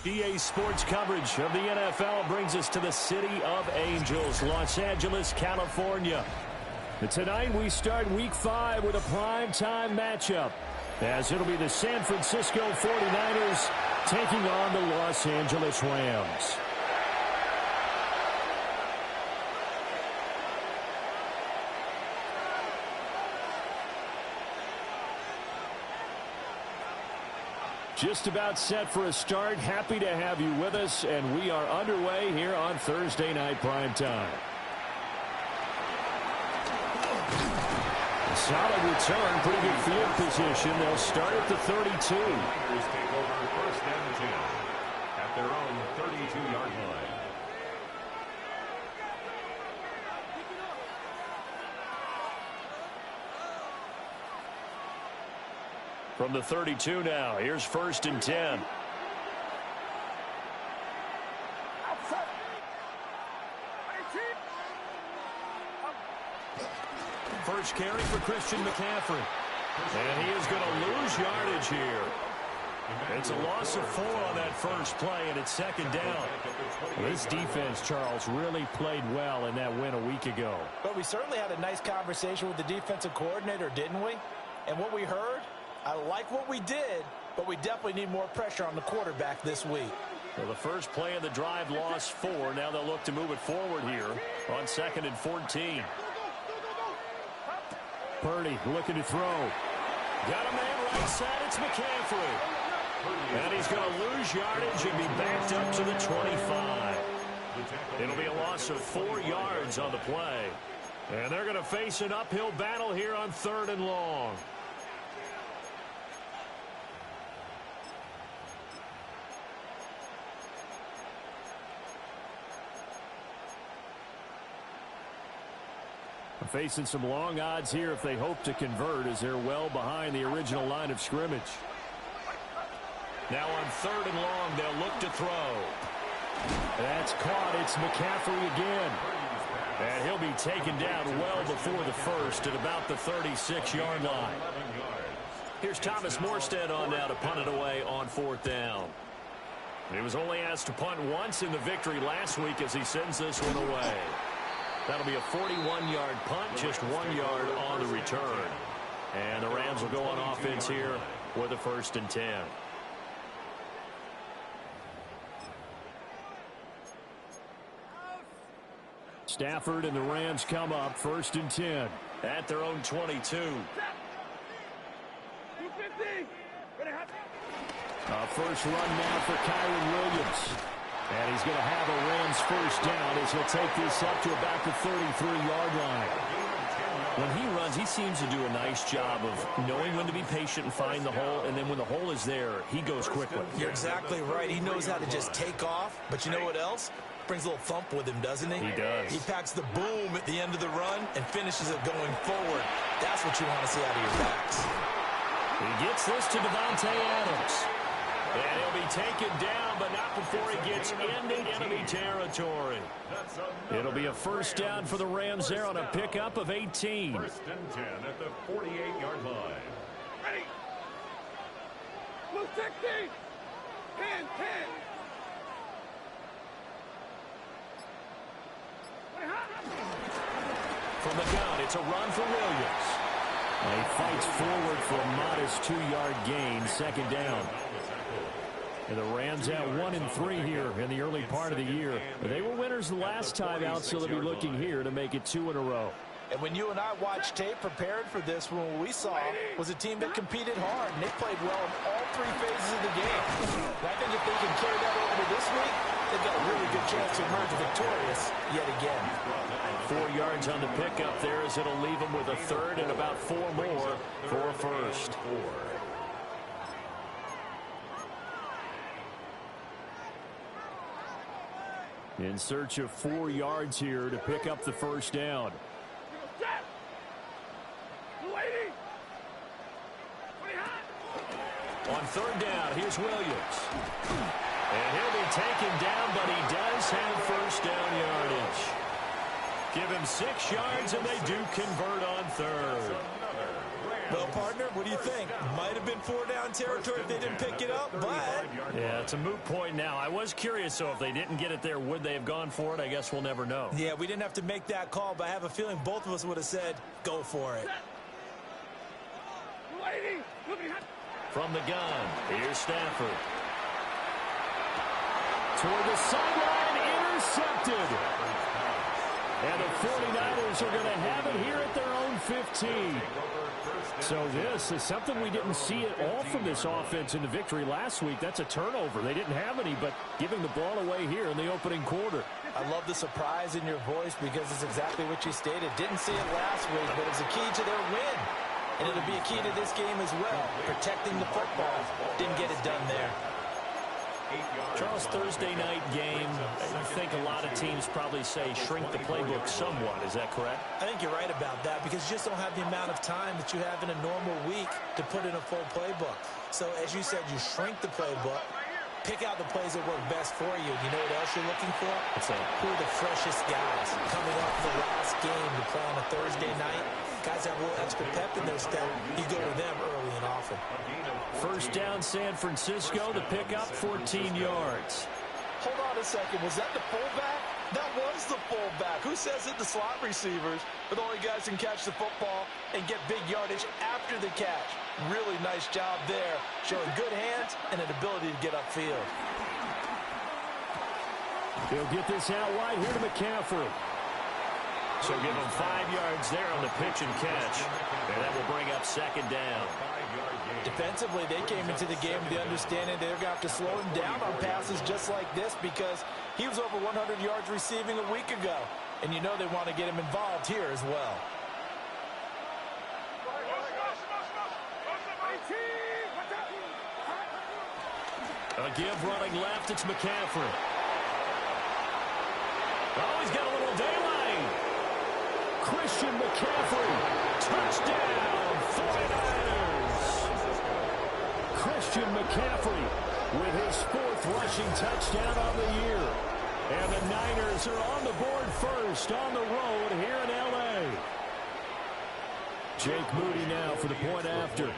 EA Sports coverage of the NFL brings us to the City of Angels, Los Angeles, California. And tonight we start Week 5 with a primetime matchup, as it'll be the San Francisco 49ers taking on the Los Angeles Rams. Just about set for a start. Happy to have you with us, and we are underway here on Thursday Night Primetime. Solid return, pretty good field position. They'll start at the 32. Tigers take over first and 10 at their own 32-yard line. From the 32 now, here's first and 10. First carry for Christian McCaffrey. And he is going to lose yardage here. It's a loss of 4 on that first play, and it's second down. This defense, Charles, really played well in that win a week ago. But we certainly had a nice conversation with the defensive coordinator, didn't we? And what we heard, I like what we did, but we definitely need more pressure on the quarterback this week. Well, the first play of the drive lost 4. Now they'll look to move it forward here on 2nd and 14. Purdy looking to throw. Got a man right side. It's McCaffrey. And he's going to lose yardage and be backed up to the 25. It'll be a loss of 4 yards on the play. And they're going to face an uphill battle here on 3rd and long. Facing some long odds here if they hope to convert, as they're well behind the original line of scrimmage. Now on 3rd and long, they'll look to throw. That's caught. It's McCaffrey again. And he'll be taken down well before the first at about the 36-yard line. Here's Thomas Morstead on now to punt it away on 4th down. He was only asked to punt once in the victory last week as he sends this one away. That'll be a 41-yard punt, just 1 yard on the return. And the Rams will go on offense here with a 1st and 10. Stafford and the Rams come up 1st and 10 at their own 22. First run now for Kyren Williams. And he's going to have a Rams first down as he'll take this up to about the 33-yard line. When he runs, he seems to do a nice job of knowing when to be patient and find the hole, and then when the hole is there, he goes quickly. You're exactly right. He knows how to just take off. But you know what else? Brings a little thump with him, doesn't he? He does. He packs the boom at the end of the run and finishes it going forward. That's what you want to see out of your backs. He gets this to Davante Adams. And he'll be taken down, but not before he gets into enemy territory. It'll be a first down for the Rams there on a pickup of 18. 1st and 10 at the 48-yard line. Ready. Blue 16. 10. From the gun, it's a run for Williams. And he fights forward for a modest 2-yard gain, 2nd down. And the Rams at 1-3 here in the early part of the year. They were winners the last time out, so they'll be looking here to make it 2 in a row. And when you and I watched tape prepared for this, what we saw was a team that competed hard, and they played well in all 3 phases of the game. And I think if they can carry that over to this week, they've got a really good chance to emerge victorious yet again. 4 yards on the pickup there as it'll leave them with a 3rd and about 4 more for a first. In search of 4 yards here to pick up the first down. On 3rd down, here's Williams. And he'll be taken down, but he does have first down yardage. Give him 6 yards, and they do convert on 3rd. Well, partner, what do you think? Might have been 4-down territory if they didn't pick it up, but... Yeah, it's a moot point now. I was curious, so if they didn't get it there, would they have gone for it? I guess we'll never know. Yeah, we didn't have to make that call, but I have a feeling both of us would have said, go for it. From the gun, here's Stafford. Toward the sideline, intercepted. And the 49ers are going to have it here at their own 15. So this is something we didn't see at all from this offense in the victory last week. That's a turnover. They didn't have any, but giving the ball away here in the opening quarter. I love the surprise in your voice because it's exactly what you stated. Didn't see it last week, but it's a key to their win. And it'll be a key to this game as well. Protecting the football. Didn't get it done there. Charles, Thursday night game, I think a lot of teams probably say shrink the playbook somewhat. Is that correct? I think you're right about that because you just don't have the amount of time that you have in a normal week to put in a full playbook. So as you said, you shrink the playbook, pick out the plays that work best for you. You know what else you're looking for? Who are the freshest guys coming off the last game to play on a Thursday night? Guys have a little extra pep in their step. You go to them early and often. First down, San Francisco. The pickup, 14 yards. Hold on a second. Was that the fullback? That was the fullback. Who says it? The slot receivers are the only guys who can catch the football and get big yardage after the catch. Really nice job there, showing good hands and an ability to get upfield. He'll get this out wide here to McCaffrey. So give him 5 yards there on the pitch and catch. And that will bring up second down. Defensively, they came into the game with the understanding they're going to have to slow him down on passes just like this because he was over 100 yards receiving a week ago. And you know they want to get him involved here as well. A give running left, it's McCaffrey. Oh, he's got a little daylight. Christian McCaffrey, touchdown, 49ers. Christian McCaffrey with his 4th rushing touchdown on the year. And the Niners are on the board first on the road here in L.A. Jake Moody now for the point after.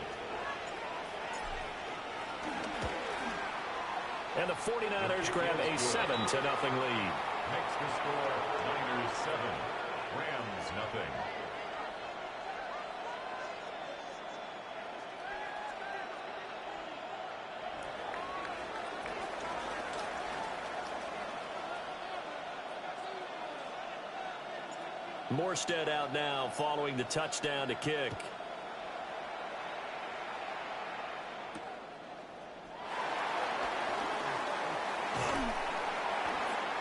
And the 49ers grab a 7-0 lead. Makes the score Niners 7, Rams nothing. Morstead out now following the touchdown to kick.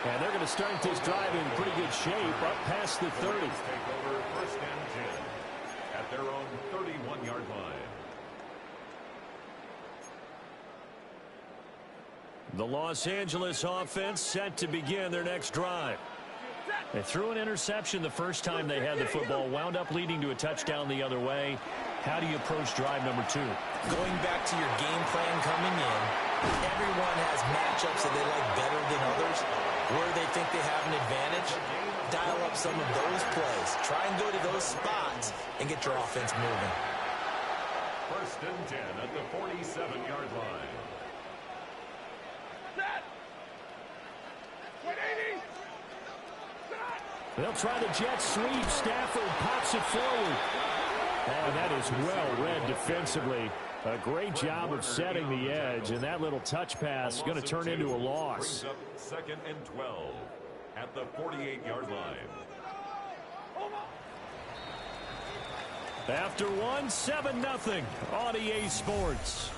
And they're going to start this drive in pretty good shape, up past the 30. Take over first and 10 at their own 31-yard line. The Los Angeles offense set to begin their next drive. They threw an interception the first time they had the football, wound up leading to a touchdown the other way. How do you approach drive number 2? Going back to your game plan coming in, everyone has matchups that they like better than others. Where they think they have an advantage, dial up some of those plays. Try and go to those spots and get your offense moving. First and 10 at the 47-yard line. They'll try the jet sweep. Stafford pops it forward. And that is well read defensively. A great job of setting the edge, and that little touch pass is going to turn into a loss. Brings up second and 12 at the 48-yard line. After one, 7-0 on EA Sports.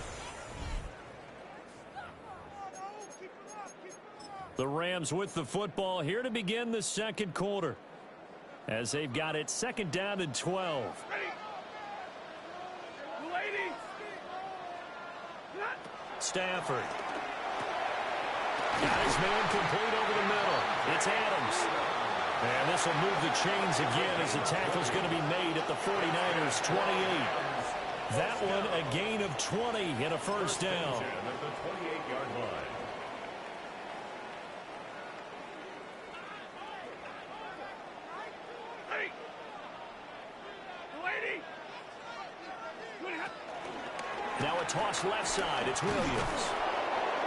The Rams with the football here to begin the second quarter, as they've got it second down and 12. Stafford. Got his man complete over the middle. It's Adams. And this will move the chains again as the tackle's going to be made at the 49ers 28. That one a gain of 20 and a first down. At the 28-yard line. looks left side. It's Williams.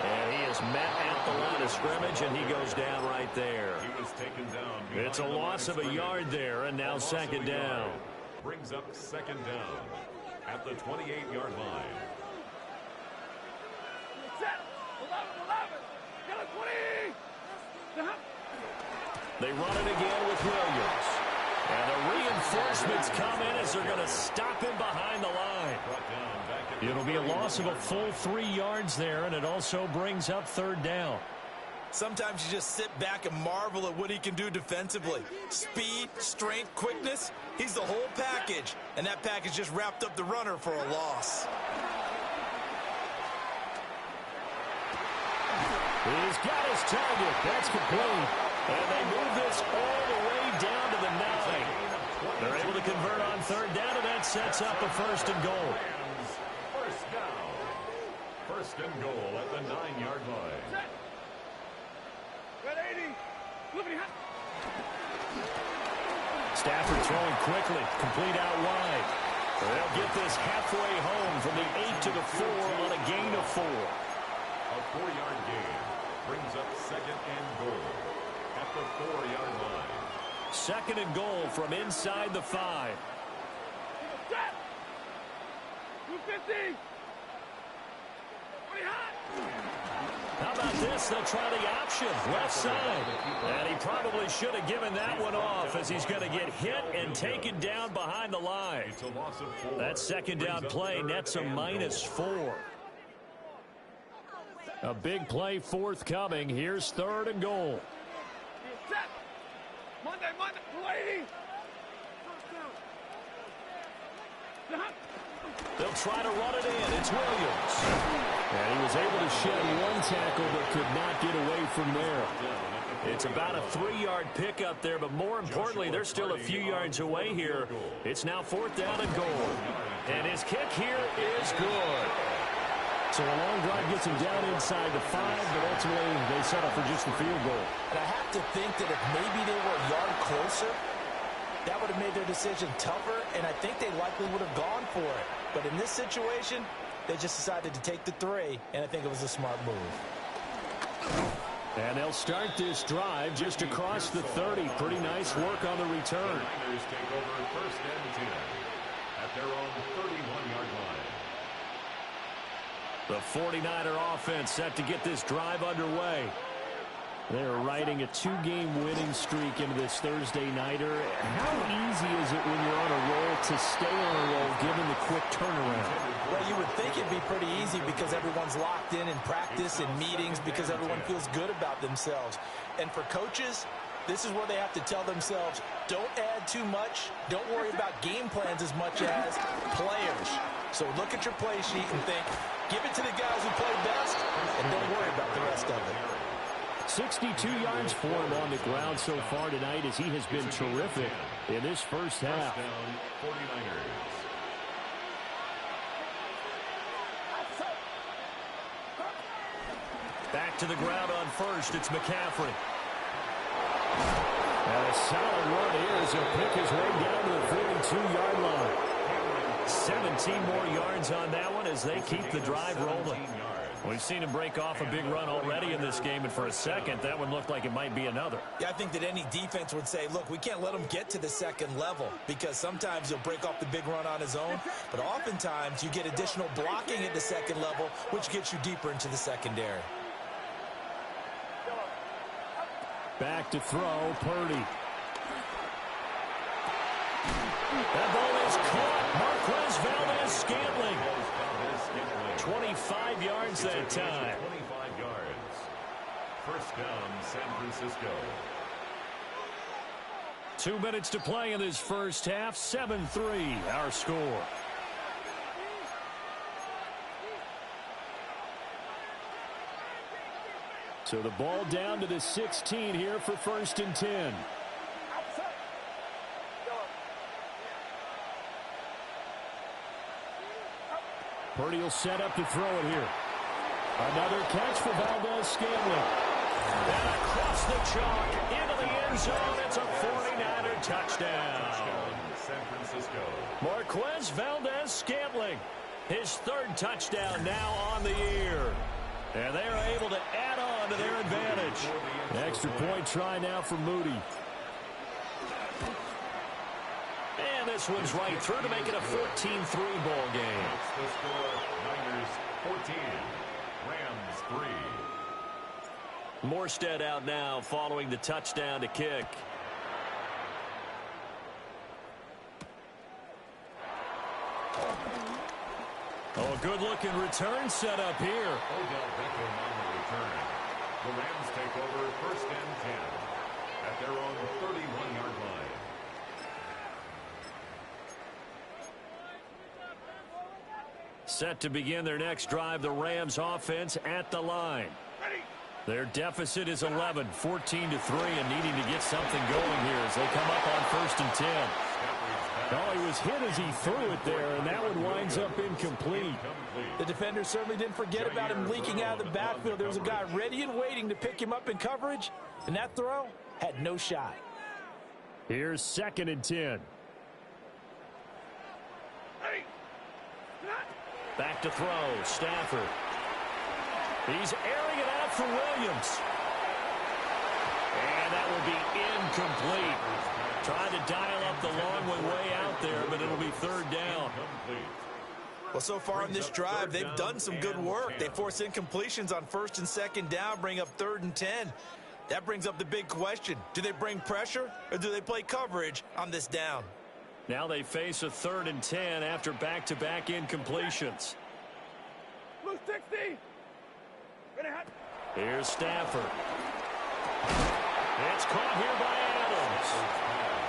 And he is met at the line of scrimmage, and he goes down right there. He was taken down. It's a loss of a yard there, and now second down. Brings up second down at the 28-yard line. Set. 11. Get a 20. They run it again with Williams. And the reinforcements come in as they're going to stop him behind the line. It'll be a loss of a full 3 yards there, and it also brings up third down. Sometimes you just sit back and marvel at what he can do defensively. Speed, strength, quickness, he's the whole package. And that package just wrapped up the runner for a loss. He's got his target. That's complete. And they move this all the way down to the 9. They're able to convert on third down, and that sets up a first and goal. First down. First and goal at the 9-yard line. Red 80. Look at Stafford throwing quickly, complete out wide. They'll get this halfway home from the 8 to the 4 on a gain of 4. A 4-yard gain brings up second and goal at the 4-yard line. Second and goal from inside the 5. Set. 250. 20 hot. How about this? They'll try the option, left side. And he probably should have given that one off as he's going to get hit and taken down behind the line. It's a loss of 4. That second down play nets a -4. A big play forthcoming. Here's third and goal. Set. Monday. 280. They'll try to run it in. It's Williams. And he was able to shed one tackle but could not get away from there. It's about a 3-yard pickup there, but more importantly, they're still a few yards away here. It's now fourth down and goal. And his kick here is good. So a long drive gets him down inside the 5, but ultimately they settle for just the field goal. And I have to think that if maybe they were a yard closer, that would have made their decision tougher, and I think they likely would have gone for it. But in this situation, they just decided to take the 3, and I think it was a smart move. And they'll start this drive just across the 30. Pretty nice work on the return. The Niners take over first and 10 at their own 31-yard line. The 49er offense set to get this drive underway. They're riding a 2-game winning streak into this Thursday nighter. How easy is it when you're on a roll to stay on a roll given the quick turnaround? Well, you would think it'd be pretty easy because everyone's locked in practice and meetings because everyone feels good about themselves. And for coaches, this is where they have to tell themselves, don't add too much. Don't worry about game plans as much as players. So look at your play sheet and think, give it to the guys who play best, and don't worry about the rest of it. 62 yards for him on the ground so far tonight as he has been terrific in this first half. First down, 49ers. Back to the ground on first. It's McCaffrey. And a solid run here as he'll pick his way down to the 42-yard line. 17 more yards on that one as they keep the drive rolling. We've seen him break off a big run already in this game, and for a second, that one looked like it might be another. Yeah, I think that any defense would say, look, we can't let him get to the second level because sometimes he'll break off the big run on his own, but oftentimes you get additional blocking at the second level, which gets you deeper into the secondary. Back to throw, Purdy. That ball is caught. Marquez Valdes-Scantling. 25 yards that time. 25 yards. First down, San Francisco. 2 minutes to play in this first half. 7-3, our score. So the ball down to the 16 here for first and 10. Purdy will set up to throw it here. Another catch for Valdes-Scantling. And across the chalk into the end zone. It's a 49er touchdown. San Francisco. Marquez Valdes-Scantling. His third touchdown now on the year. And they are able to add on to their advantage. Extra point try now for Moody. And this one's right through to make it a 14-3 ball game. The score, Niners 14, Rams 3. Morstead out now following the touchdown to kick. Oh, a good-looking return set up here. Odell Beckham on the return. The Rams take over 1st and 10 at their own 31-yard line. Set to begin their next drive, the Rams offense at the line. Their deficit is 11, 14-3, and needing to get something going here as they come up on 1st and 10. Oh, he was hit as he threw it there, and that one winds up incomplete. The defender certainly didn't forget about him leaking out of the backfield. There was a guy ready and waiting to pick him up in coverage, and that throw had no shot. Here's 2nd and 10. Back to throw, Stafford. He's airing it out for Williams. And that will be incomplete. Trying to dial up the long way out there, but it'll be 3rd down. Well, so far in this drive, they've done some good work. They force incompletions on 1st and 2nd down, bring up 3rd and 10. That brings up the big question. Do they bring pressure, or do they play coverage on this down? Now they face a 3rd and 10 after back-to-back incompletions. Blue 60. Here's Stafford. It's caught here by Adams.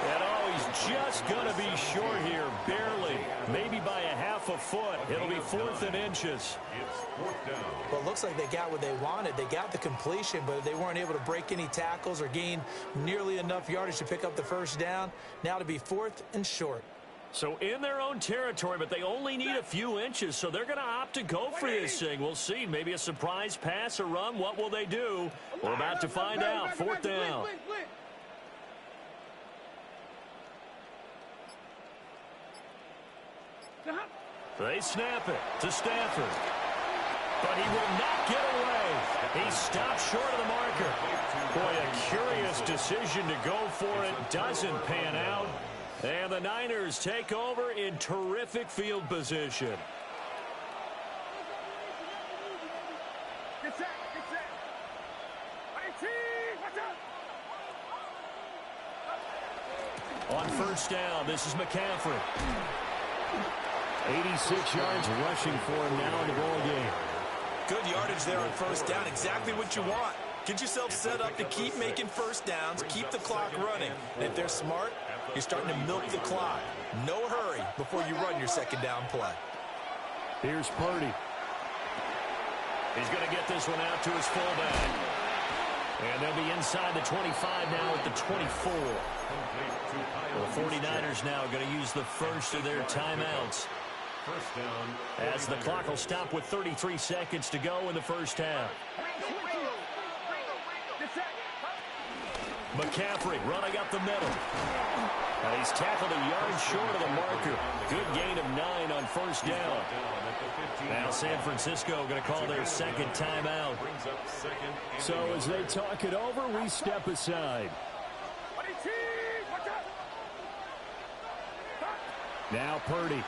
And oh, he's just going to be short here, barely. Maybe by a half a foot. It'll be 4th and inches. It's 4th down. Well, it looks like they got what they wanted. They got the completion, but they weren't able to break any tackles or gain nearly enough yardage to pick up the 1st down. Now to be 4th and short. So in their own territory, but they only need a few inches, so they're going to opt to go for this thing. We'll see. Maybe a surprise pass or run. What will they do? We're about to find out. 4th down. They snap it to Stafford. But he will not get away. He stopped short of the marker. Boy, a curious decision to go for it. Doesn't pan out. And the Niners take over in terrific field position. Get set, get set. 18, watch out. On 1st down, this is McCaffrey. 86 yards rushing for him now in the ball game. Good yardage there on 1st down. Exactly what you want. Get yourself set up to keep making 1st downs, keep the clock running. And if they're smart, you're starting to milk the clock. No hurry before you run your 2nd down play. Here's Purdy. He's going to get this one out to his fullback. And they'll be inside the 25 now at the 24. The 49ers now going to use the first of their timeouts. 1st down. As the clock will stop with 33 seconds to go in the 1st half. McCaffrey running up the middle. And he's tackled a yard short of the marker. Good gain of 9 on 1st down. Now San Francisco going to call their 2nd timeout. So as they talk it over, we step aside. Now Purdy.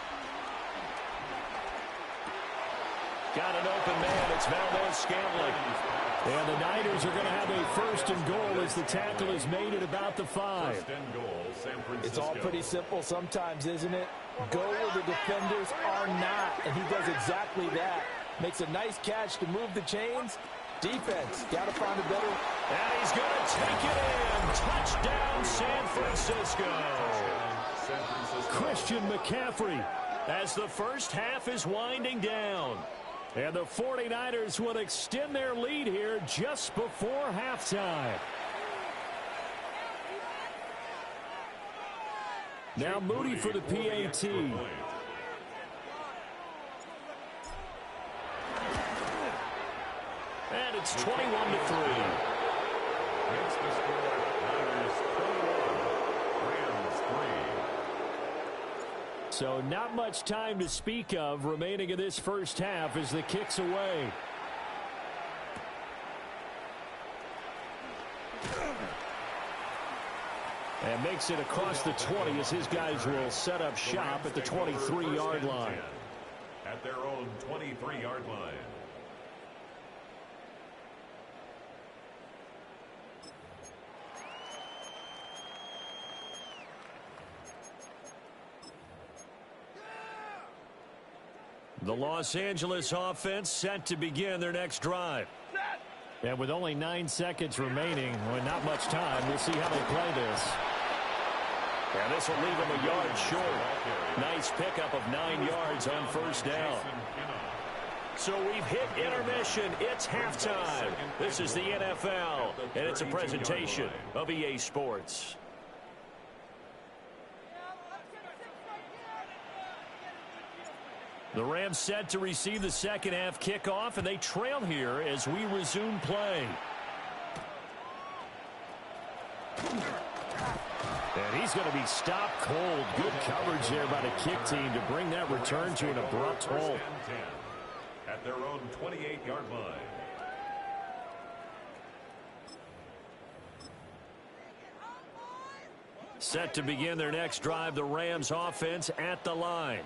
Got an open man. It's Valdez-Scantling. And the Niners are going to have a 1st and goal as the tackle is made at about the 5. 1st and goal, San Francisco. It's all pretty simple sometimes, isn't it? Go where the defenders are not, and he does exactly that. Makes a nice catch to move the chains. Defense, got to find a better. And he's going to take it in. Touchdown, San Francisco. Christian McCaffrey as the 1st half is winding down. And the 49ers will extend their lead here just before halftime. Now Moody for the PAT. And it's 21-3. Makes the score Niners 21, Rams 3. So not much time to speak of remaining in this first half as the kick's away. And makes it across the 20 as his guys will set up shop at the 23-yard line. At their own 23-yard line. The Los Angeles offense set to begin their next drive. And with only 9 seconds remaining, with not much time, we'll see how they play this. And this will leave them a yard short. Nice pickup of 9 yards on first down. So we've hit intermission. It's halftime. This is the NFL, and it's a presentation of EA Sports. The Rams set to receive the second half kickoff, and they trail here as we resume play. And he's going to be stopped cold. Good coverage there by the kick team to bring that return to an abrupt halt. At their own 28-yard line. Set to begin their next drive, the Rams offense at the line.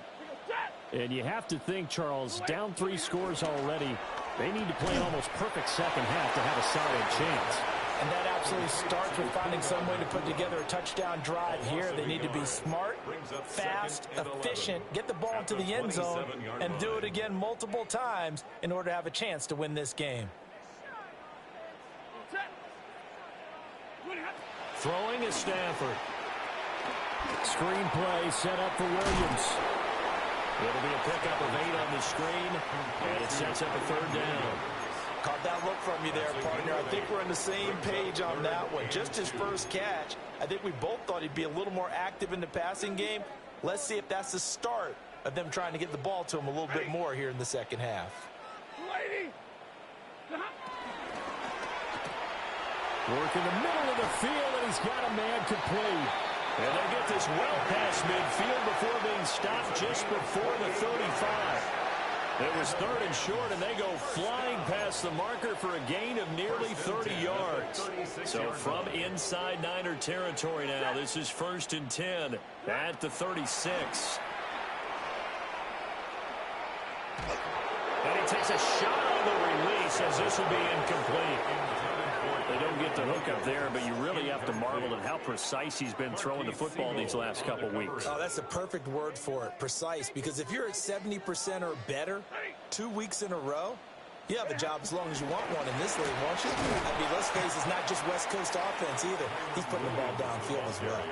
And you have to think, Charles, down 3 scores already. They need to play an almost perfect second half to have a solid chance. And that absolutely starts with finding some way to put together a touchdown drive here. They need to be smart, fast, efficient, get the ball into the end zone, and do it again multiple times in order to have a chance to win this game. Throwing is Stafford. Screen play set up for Williams. It'll be a pickup of 8 on the screen, and it sets up a third down. Caught that look from you there, partner. I think we're on the same page on that one. Just his first catch. I think we both thought he'd be a little more active in the passing game. Let's see if that's the start of them trying to get the ball to him a little bit more here in the second half. Work in the middle of the field, and he's got a man complete. And they get this well past midfield before being stopped just before the 35. It was 3rd and short, and they go flying past the marker for a gain of nearly 30 yards. So from inside Niner territory now, this is 1st and 10 at the 36. And he takes a shot on the release as this will be incomplete. They don't get the hook up there, but you really have to marvel at how precise he's been throwing the football these last couple weeks. Oh, that's a perfect word for it, precise, because if you're at 70% or better 2 weeks in a row, you have a job as long as you want one in this league, won't you? I mean, let's face it, it's not just West Coast offense either. He's putting the ball downfield as well.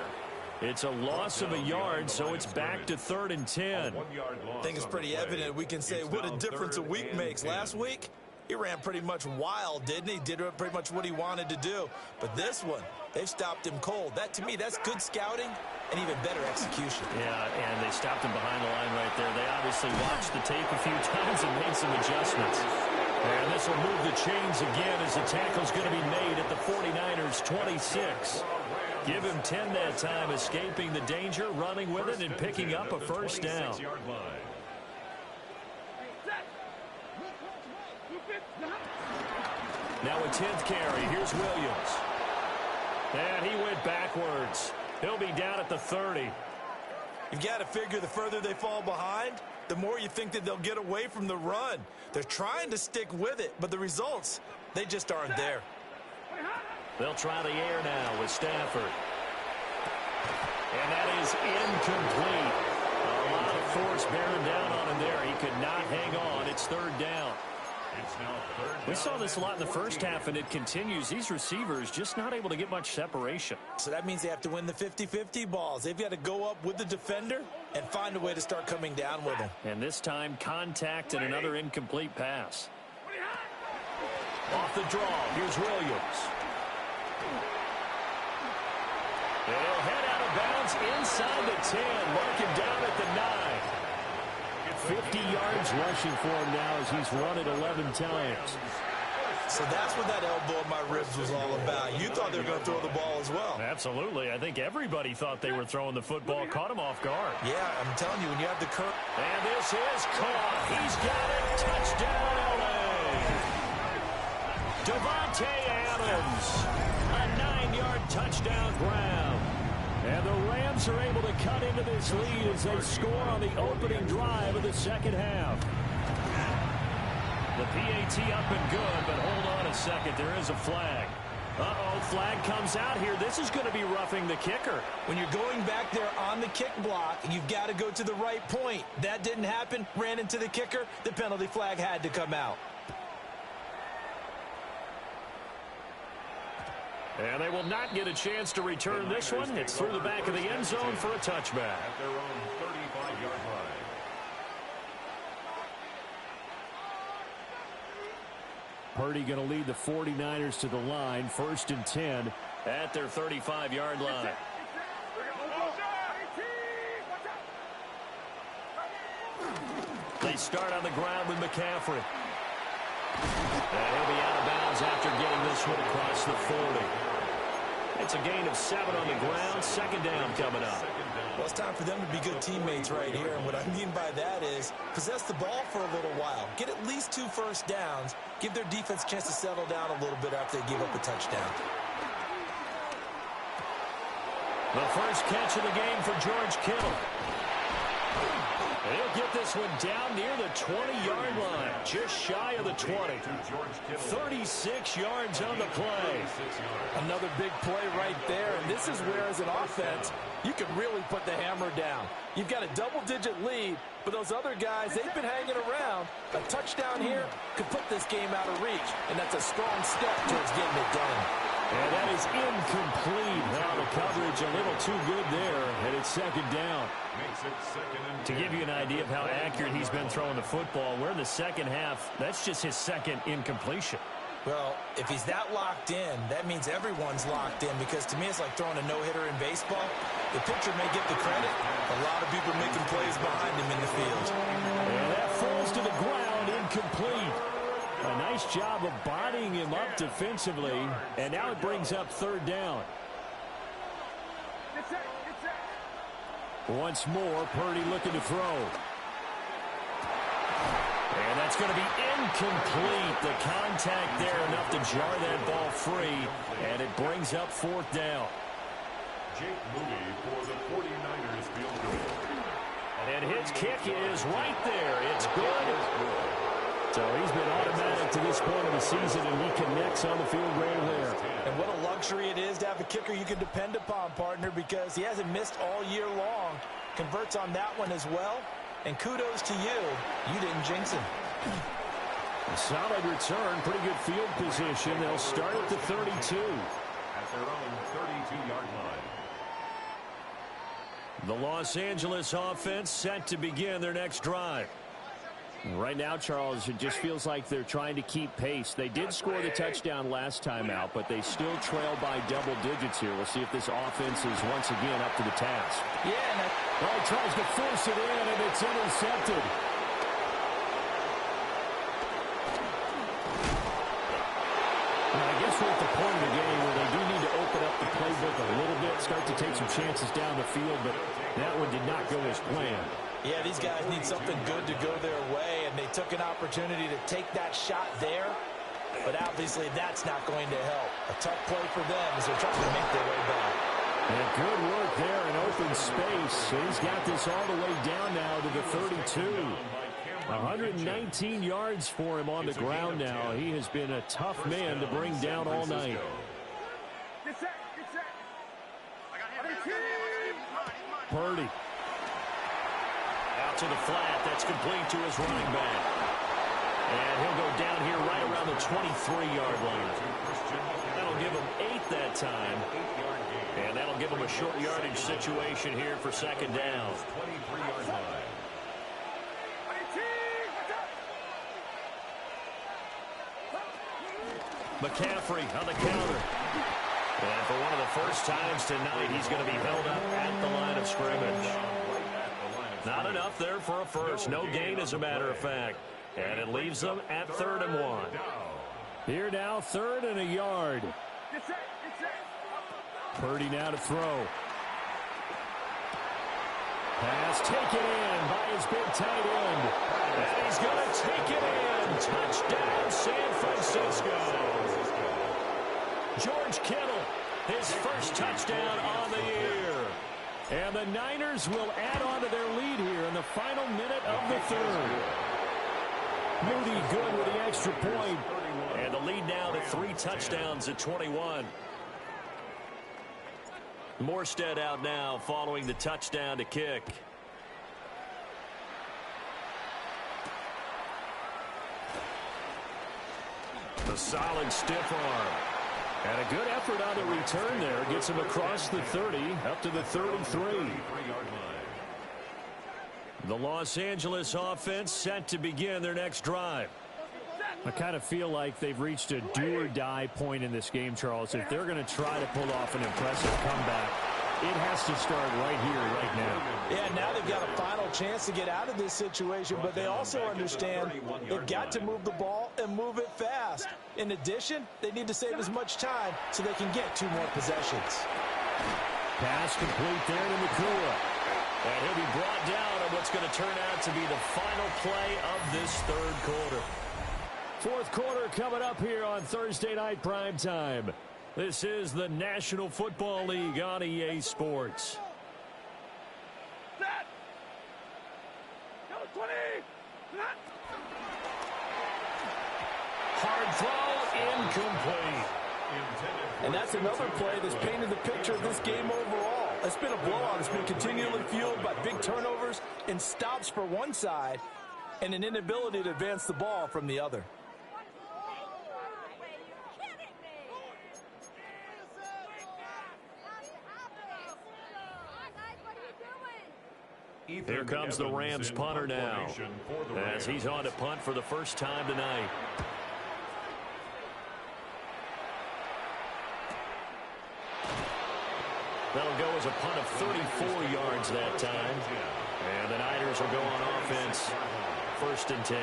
It's a loss of a yard, so it's back to 3rd and 10. I think it's pretty evident. We can say what a difference a week makes. Last week, he ran pretty much wild, didn't he? Did pretty much what he wanted to do. But this one, they've stopped him cold. That, to me, that's good scouting and even better execution. Yeah, and they stopped him behind the line right there. They obviously watched the tape a few times and made some adjustments. And this will move the chains again as the tackle's going to be made at the 49ers' 26. Give him 10 that time, escaping the danger, running with it, and picking up a first down. Now a 10th carry. Here's Williams. And he went backwards. He'll be down at the 30. You've got to figure the further they fall behind, the more you think that they'll get away from the run. They're trying to stick with it, but the results, they just aren't there. They'll try the air now with Stafford. And that is incomplete. A lot of force bearing down on him there. He could not hang on. It's 3rd down. We saw this a lot in the first half, and it continues. These receivers just not able to get much separation. So that means they have to win the 50-50 balls. They've got to go up with the defender and find a way to start coming down with them. And this time, contact and another incomplete pass. Off the draw, here's Williams. And he'll head out of bounds inside the 10. Mark him down at the 9. 50 yards rushing for him now as he's run it 11 times. So that's what that elbow in my ribs was all about. You thought they were going to throw the ball as well. Absolutely. I think everybody thought they were throwing the football. Caught him off guard. Yeah, I'm telling you, when you have the curve. And this is caught. He's got it. Touchdown, LA. Davante Adams. A 9-yard touchdown grab. And the Rams are able to cut into this lead as they score on the opening drive of the second half. The PAT up and good, but hold on a second. There is a flag. Uh-oh, flag comes out here. This is going to be roughing the kicker. When you're going back there on the kick block, you've got to go to the right point. That didn't happen. Ran into the kicker. The penalty flag had to come out. And they will not get a chance to return this one. It's through the back of the end zone for a touchback. At their own 35-yard line. Purdy going to lead the 49ers to the line. 1st and 10 at their 35-yard line. They start on the ground with McCaffrey. And he'll be out of bounds after getting this one across the 40. It's a gain of 7 on the ground. 2nd down coming up. Well, it's time for them to be good teammates right here. And what I mean by that is possess the ball for a little while. Get at least 2 first downs. Give their defense a chance to settle down a little bit after they give up a touchdown. The first catch of the game for George Kittle. He'll get this one down near the 20-yard line, just shy of the 20. 36 yards on the play. Another big play right there, and this is where, as an offense, you can really put the hammer down. You've got a double-digit lead, but those other guys, they've been hanging around. A touchdown here could put this game out of reach, and that's a strong step towards getting it done. And that is incomplete. Now the coverage a little too good there, and it's 2nd down. To give you an idea of how accurate he's been throwing the football, we're in the second half. That's just his 2nd incompletion. Well, if he's that locked in, that means everyone's locked in, because to me it's like throwing a no-hitter in baseball. The pitcher may get the credit. A lot of people making plays behind him in the field. And that falls to the ground, incomplete. A nice job of bodying him up defensively, and now it brings up 3rd down. Once more, Purdy looking to throw. And that's going to be incomplete. The contact there enough to jar that ball free, and it brings up 4th down. Jake Moody for the 49ers field goal. And his kick is right there. It's good. So he's been automatic to this point of the season, and he connects on the field right there. And what a luxury it is to have a kicker you can depend upon, partner, because he hasn't missed all year long. Converts on that one as well. And kudos to you. You didn't jinx him. A solid return, pretty good field position. They'll start at the 32. At their own 32-yard line. The Los Angeles offense set to begin their next drive. Right now, Charles, it just feels like they're trying to keep pace. They did score the touchdown last time out, but they still trail by double digits here. We'll see if this offense is once again up to the task. Yeah, well, he tries to force it in, and it's intercepted. Well, I guess we're at the point of the game where they do need to open up the playbook a little bit, start to take some chances down the field, but that one did not go as planned. Yeah, these guys need something good to go their way, and they took an opportunity to take that shot there, but obviously that's not going to help. A tough play for them as they're trying to make their way back. And good work there in open space. He's got this all the way down now to the 32. 119 yards for him on the ground now. He has been a tough man to bring down all night. Purdy. Out to the flat. That's complete to his running back. And he'll go down here right around the 23-yard line. That'll give him 8 that time. And that'll give him a short yardage situation here for 2nd down. 23-yard line. McCaffrey on the counter. And for one of the first times tonight, he's going to be held up at the line of scrimmage. Not enough there for a first. No gain, as a matter of fact. And it leaves them at 3rd and 1. Here now, 3rd and a yard. Get set. Get set. Purdy now to throw. Pass taken in by his big tight end. And he's going to take it in. Touchdown, San Francisco. George Kittle, his first touchdown on the year. And the Niners will add on to their lead here in the final minute of the 3rd. Moody good with the extra point. And the lead now to 3 touchdowns at 21. Morstead out now following the touchdown to kick. A solid stiff arm. And a good effort on the return there. Gets him across the 30, up to the 33. The Los Angeles offense set to begin their next drive. I kind of feel like they've reached a do-or-die point in this game, Charles. If they're going to try to pull off an impressive comeback, it has to start right here, right now. Yeah, now they've got a final chance to get out of this situation, but they also understand they've got to move the ball and move it fast. In addition, they need to save as much time so they can get 2 more possessions. Pass complete there to Nakua. And he'll be brought down on what's going to turn out to be the final play of this 3rd quarter. 4th quarter coming up here on Thursday Night Primetime. This is the National Football League on EA Sports. Set. Go 20. Set. Hard throw, incomplete. And that's another play that's painted the picture of this game overall. It's been a blowout. It's been continually fueled by big turnovers and stops for one side and an inability to advance the ball from the other. Here comes the Rams punter now, as he's on to punt for the first time tonight. That'll go as a punt of 34 yards that time. And the Niners will go on offense, 1st and 10.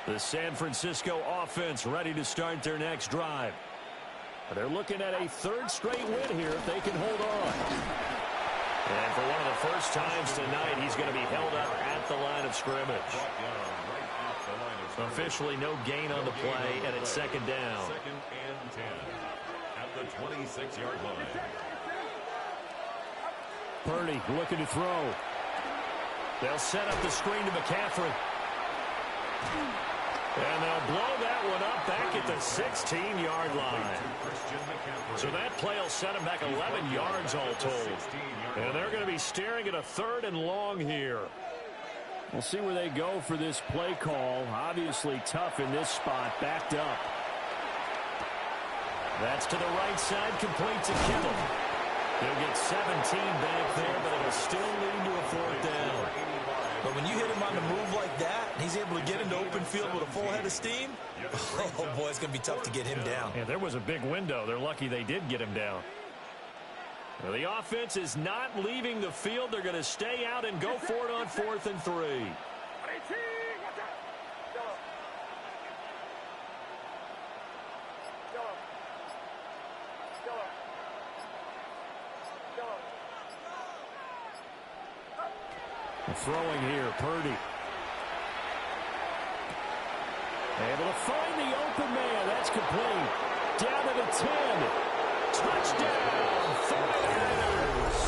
The San Francisco offense ready to start their next drive. They're looking at a 3rd straight win here if they can hold on. And for one of the first times tonight, he's going to be held up at the line of scrimmage. Officially no gain on the play, and it's 2nd down. 2nd and 10 at the 26-yard line. Purdy looking to throw. They'll set up the screen to McCaffrey. And they'll blow that one up back at the 16-yard line. So that play will set them back 11 yards all told. And they're going to be staring at a 3rd and long here. We'll see where they go for this play call. Obviously tough in this spot, backed up. That's to the right side, complete to Kittle. He'll get 17 back there, but it'll still lead to a 4th down. But when you hit him on the move like that, and he's able to get into open field with a full head of steam, oh boy, it's going to be tough to get him down. Yeah, there was a big window. They're lucky they did get him down. Well, the offense is not leaving the field. They're going to stay out and go for it on 4th and 3. Throwing here, Purdy. Able to find the open man. That's complete. Down to the 10. Touchdown, 49ers.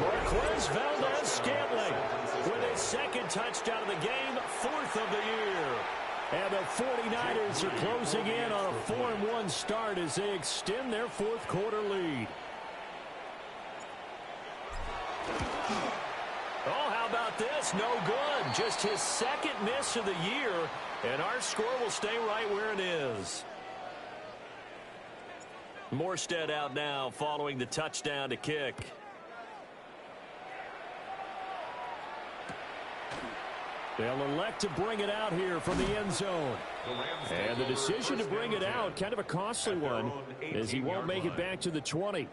Marquez Valdez-Scantling with his 2nd touchdown of the game, 4th of the year. And the 49ers are closing in on a 4-1 start as they extend their 4th quarter lead. Oh, how about this? No good. Just his 2nd miss of the year, and our score will stay right where it is. Morstead out now following the touchdown to kick. They'll elect to bring it out here from the end zone. And the decision to bring it out, kind of a costly one, as he won't make it back to the 20.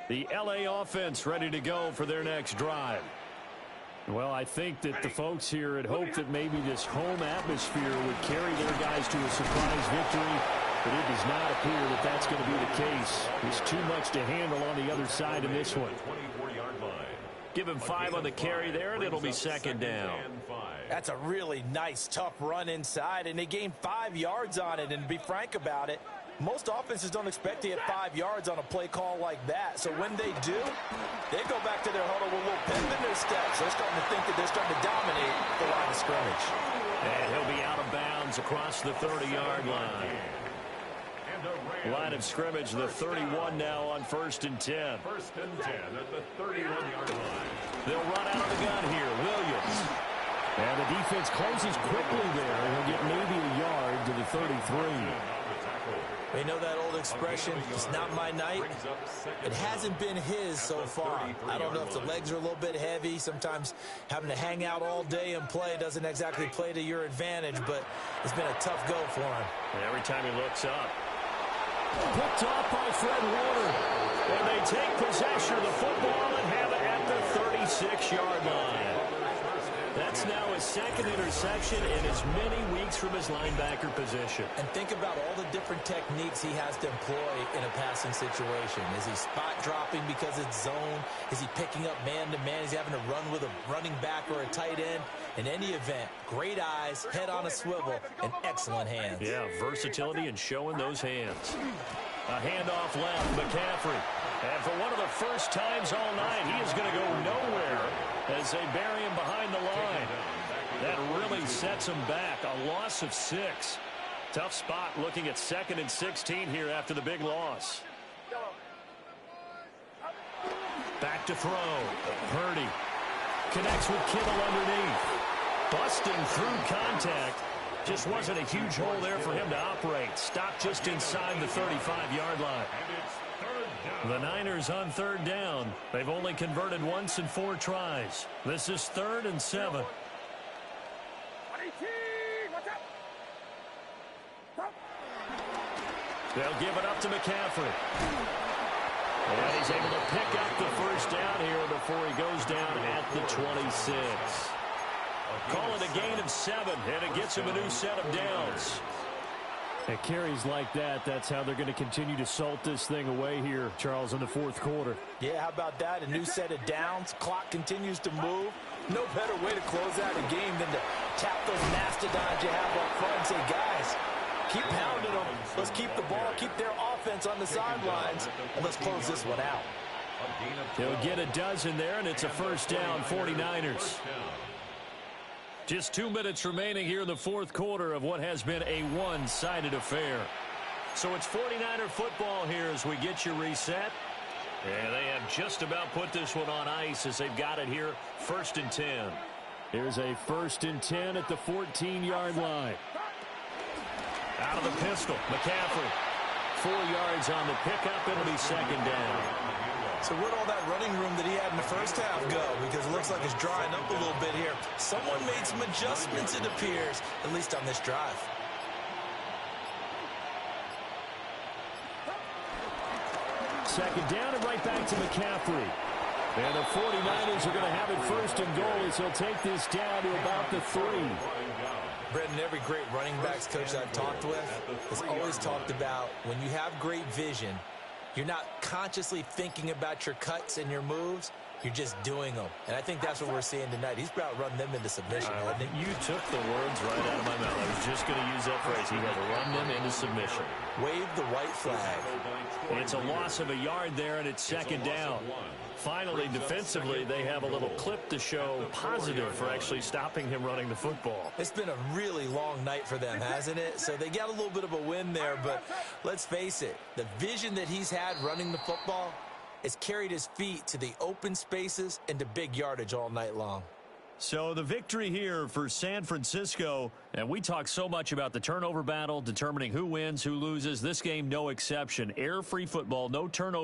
The LA offense ready to go for their next drive. Well, I think that the folks here had hoped that maybe this home atmosphere would carry their guys to a surprise victory, but it does not appear that that's going to be the case. There's too much to handle on the other side in this one. Give him 5 on the carry there, and it'll be second down. That's a really nice, tough run inside, and they gained 5 yards on it. And to be frank about it, most offenses don't expect to get 5 yards on a play call like that. So when they do, they go back to their huddle with a little pep in their steps. They're starting to think that they're starting to dominate the line of scrimmage. And he'll be out of bounds across the 30-yard line. Line of scrimmage, the 31 now on 1st and 10. 1st and 10 at the 31-yard line. They'll run out of the gun here. Williams. And the defense closes quickly there. He'll get maybe a yard to the 33. We know that old expression, it's not my night. It hasn't been his so far. I don't know if the legs are a little bit heavy. Sometimes having to hang out all day and play doesn't exactly play to your advantage, but it's been a tough go for him. And every time he looks up. Picked off by Fred Warner. And they take possession of the football and have it at the 36-yard line. That's now his 2nd interception in as many weeks from his linebacker position. And think about all the different techniques he has to employ in a passing situation. Is he spot dropping because it's zone? Is he picking up man-to-man? Is he having to run with a running back or a tight end? In any event, great eyes, head on a swivel, and excellent hands. Yeah, versatility and showing those hands. A handoff left, McCaffrey. And for one of the first times all night, he is going to go nowhere as they bury him behind the line. That really sets him back. A loss of 6. Tough spot looking at 2nd and 16 here after the big loss. Back to throw. Purdy connects with Kittle underneath. Busting through contact. Just wasn't a huge hole there for him to operate. Stopped just inside the 35-yard line. The Niners on 3rd down. They've only converted once in 4 tries. This is 3rd and 7. They'll give it up to McCaffrey. And he's able to pick up the first down here before he goes down at the 26. Call it a gain of 7, and it gets him a new set of downs. At carries like that, that's how they're going to continue to salt this thing away here, Charles, in the 4th quarter. Yeah, how about that? A new set of downs. Clock continues to move. No better way to close out a game than to tap those mastodons you have up front and say, guys, keep pounding them. Let's keep the ball, keep their offense on the sidelines, and let's close this one out. He'll get a dozen there, and it's a first down, 49ers. Just 2 minutes remaining here in the 4th quarter of what has been a one-sided affair. So it's 49er football here as we get you reset. And they have just about put this one on ice as they've got it here, 1st and 10. Here's a 1st and 10 at the 14-yard line. Out of the pistol, McCaffrey. 4 yards on the pickup. It'll be 2nd down. So where'd all that running room that he had in the first half go? Because it looks like it's drying up a little bit here. Someone made some adjustments, it appears, at least on this drive. Second down and right back to McCaffrey. And the 49ers are going to have it 1st and goal as he'll take this down to about the 3. Brendan, every great running backs coach I've talked with has always talked about when you have great vision, you're not consciously thinking about your cuts and your moves. You're just doing them. And I think that's what we're seeing tonight. He's about to run them into submission. You took the words right out of my mouth. I was just going to use that phrase. He had to run them into submission. Wave the white flag. It's a loss of a yard there, and it's 2nd down. Finally, defensively, they have a little clip to show positive for actually stopping him running the football. It's been a really long night for them, hasn't it? So they got a little bit of a win there, but let's face it, the vision that he's had running the football has carried his feet to the open spaces and to big yardage all night long. So the victory here for San Francisco, and we talk so much about the turnover battle, determining who wins, who loses. This game, no exception. Error-free football, no turnover.